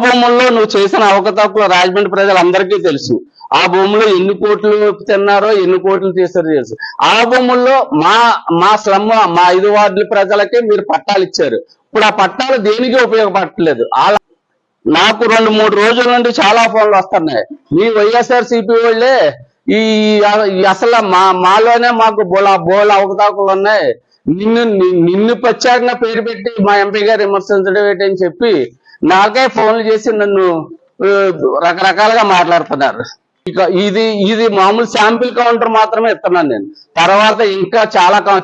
భూముల్లో నువ్వు చేసిన అవకతవకలు రాజమండ్రి ప్రజలందరికీ తెలుసు. ఆ భూముల్లో ఎన్ని కోట్లు తిన్నారో, ఎన్ని కోట్లు తీసారో తెలుసు. ఆ భూముల్లో మా స్లమ్, మా 5 వార్డుల ప్రజలకే మీరు పట్టాలు ఇచ్చారు. ఇప్పుడు ఆ పట్టాలు దేనికి ఉపయోగపడట్లేదు. నాకు 2-3 రోజుల నుండి చాలా ఫోన్లు వస్తున్నాయి. మీ వైఎస్ఆర్సీపీ వాళ్ళే అసలు మాలోనే మాకు బోల అవకతవకలు ఉన్నాయి, నిన్ను ప్రత్యేకంగా పేరు పెట్టి మా ఎంపీ గారు విమర్శించడం ఏంటని చెప్పి నాకే ఫోన్లు చేసి నన్ను రకరకాలుగా మాట్లాడుతున్నారు. ఇక ఇది మామూలు శాంపిల్ కౌంటర్ మాత్రమే ఇస్తున్నాను నేను. తర్వాత ఇంకా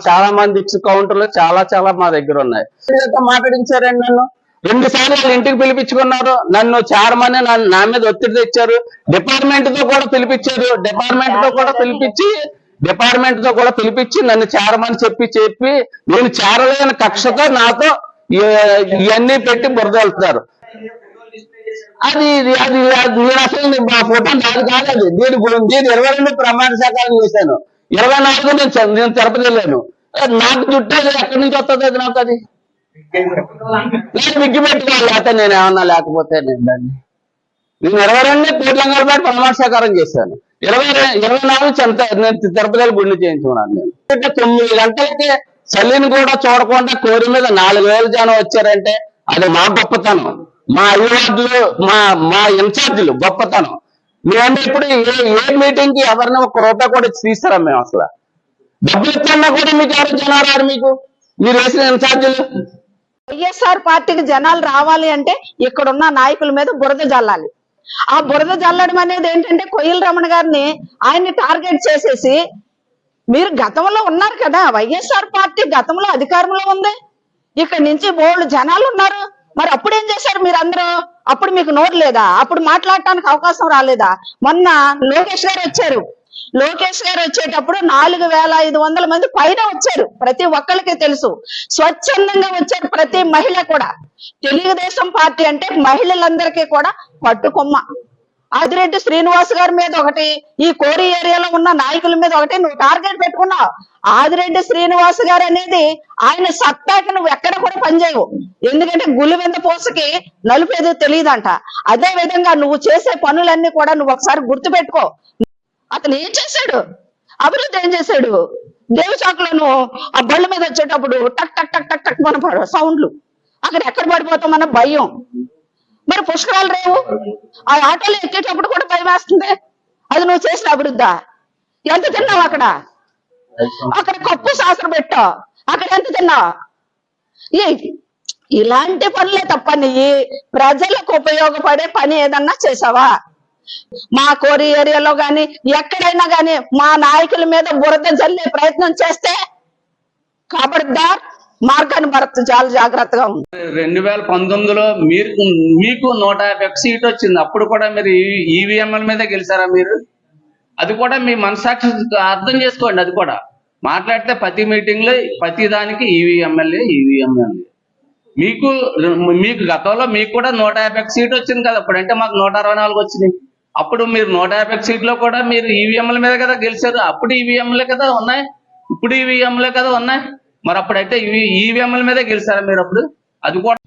చాలా మంది కౌంటర్లు చాలా మా దగ్గర ఉన్నాయి. మాట్లాడించారండి నన్ను 2 సార్లు వాళ్ళ ఇంటికి పిలిపించుకున్నారు. నన్ను చైర్మన్ నా మీద ఒత్తిడి తెచ్చారు. డిపార్ట్మెంట్ తో కూడా పిలిపించారు. డిపార్ట్మెంట్ తో కూడా పిలిపించి నన్ను చేరమని చెప్పి నేను చేరలేని కక్షతో నాతో ఇవన్నీ పెట్టి బురదలుతున్నారు. అది నేను అసలు మా ఫోటో నాది కాలేదు. దీని 22 ప్రమాణ శాఖలు చేశాను. 24 నేను తిరుపతి వెళ్ళాను. నాకు చుట్టేది ఎక్కడి నుంచి వస్తుంది? అది నాకు అది నేను విగ్గి పెట్టుకోవాలి. లేకపోతే నేను ఏమన్నా లేకపోతే నేను 22 కోట్లంగాలపేట ప్రమాణ స్వీకారం చేశాను. 24 నేను తిరుపతిలో గుండె చేయించుకున్నాను. నేను 9 గంటలకి చలిని కూడా చూడకుండా కోరి మీద 4000 జనం వచ్చారంటే అది మా గొప్పతనం. మా 5 వార్డులు మా ఇన్ఛార్జీలు గొప్పతనం. మేము ఇప్పుడు ఏ మీటింగ్ కి ఎవరిని 1 రూపాయి కూడా తీస్తారా? మేము అసలు డబ్బులు ఇస్తున్నా కూడా మీకు ఎవరు జనాలు రారు. మీరు వేసిన ఇన్ఛార్జీలు. వైఎస్ఆర్ పార్టీకి జనాలు రావాలి అంటే ఇక్కడున్న నాయకుల మీద బురద జల్లాలి. ఆ బురద జల్లడం అనేది ఏంటంటే కొయ్యల రమణ గారిని ఆయన్ని టార్గెట్ చేసేసి, మీరు గతంలో ఉన్నారు కదా, వైఎస్ఆర్ పార్టీ గతంలో అధికారంలో ఉంది, ఇక్కడ నుంచి బోల్డ్ జనాలు ఉన్నారు, మరి అప్పుడు ఏం చేశారు మీరందరూ? అప్పుడు మీకు నోరు లేదా? అప్పుడు మాట్లాడటానికి అవకాశం రాలేదా? మొన్న లోకేష్ గారు వచ్చారు. లోకేష్ గారు వచ్చేటప్పుడు 4500 మంది పైన వచ్చారు. ప్రతి ఒక్కరికి తెలుసు. స్వచ్ఛందంగా వచ్చారు ప్రతి మహిళ కూడా. తెలుగుదేశం పార్టీ అంటే మహిళలందరికీ కూడా పట్టుకొమ్మ. ఆదిరెడ్డి శ్రీనివాస్ గారి మీద ఒకటి, ఈ కోరి ఏరియాలో ఉన్న నాయకుల మీద ఒకటి నువ్వు టార్గెట్ పెట్టుకున్నావు. ఆదిరెడ్డి శ్రీనివాస్ గారు అనేది ఆయన సత్తాకి నువ్వు ఎక్కడ కూడా పనిచేయవు. ఎందుకంటే గులివెంద పోసకి నలుపేదో తెలియదంట. అదే విధంగా నువ్వు చేసే పనులన్నీ కూడా నువ్వు ఒకసారి గుర్తుపెట్టుకో. అతను ఏం చేశాడు? అభివృద్ధి ఏం చేశాడు? దేవచాకులను ఆ బళ్ళ మీద వచ్చేటప్పుడు టక్ టక్ టక్ టక్ టక్ మన సౌండ్లు, అక్కడ ఎక్కడ పడిపోతామన్న భయం. మరి పుష్కరాలు రేవు, ఆ ఆటోలో ఎక్కేటప్పుడు కూడా భయం వేస్తుంది. అది నువ్వు చేసిన అభివృద్ధి. ఎంత తిన్నావు అక్కడ? కప్పు శాస్త్రం పెట్టావు, అక్కడ ఎంత తిన్నావు? ఇలాంటి పనులే తప్ప నీ ప్రజలకు ఉపయోగపడే పని ఏదన్నా చేసావా? మా కోరి ఏరియాలో గాని ఎక్కడైనా గాని మా నాయకుల మీద బురద జల్లే ప్రయత్నం చేస్తే ఖబర్దార్, మార్గాన్ని భరత్ చాలా జాగ్రత్తగా ఉంది. 2019లో మీకు 150 సీట్ వచ్చింది. అప్పుడు కూడా మీరు ఈవీఎంల మీద గెలిచారా మీరు? అది కూడా మీ మనసాక్షి అర్థం చేసుకోండి. అది కూడా మాట్లాడితే ప్రతి మీటింగ్ లో ప్రతి దానికి ఈవీఎంఎల్ఏ. మీకు గతంలో మీకు కూడా 150 సీట్ వచ్చింది కదా. అప్పుడంటే మాకు 164 వచ్చినాయి. అప్పుడు మీరు 150 సీట్లో కూడా మీరు ఈవీఎంల మీద కదా గెలిచారు. అప్పుడు ఈవీఎంలే కదా ఉన్నాయి, ఇప్పుడు ఈవీఎంలే కదా ఉన్నాయి. మరి అప్పుడైతే ఈవీఎంల మీద గెలిచారా మీరు అప్పుడు? అది కూడా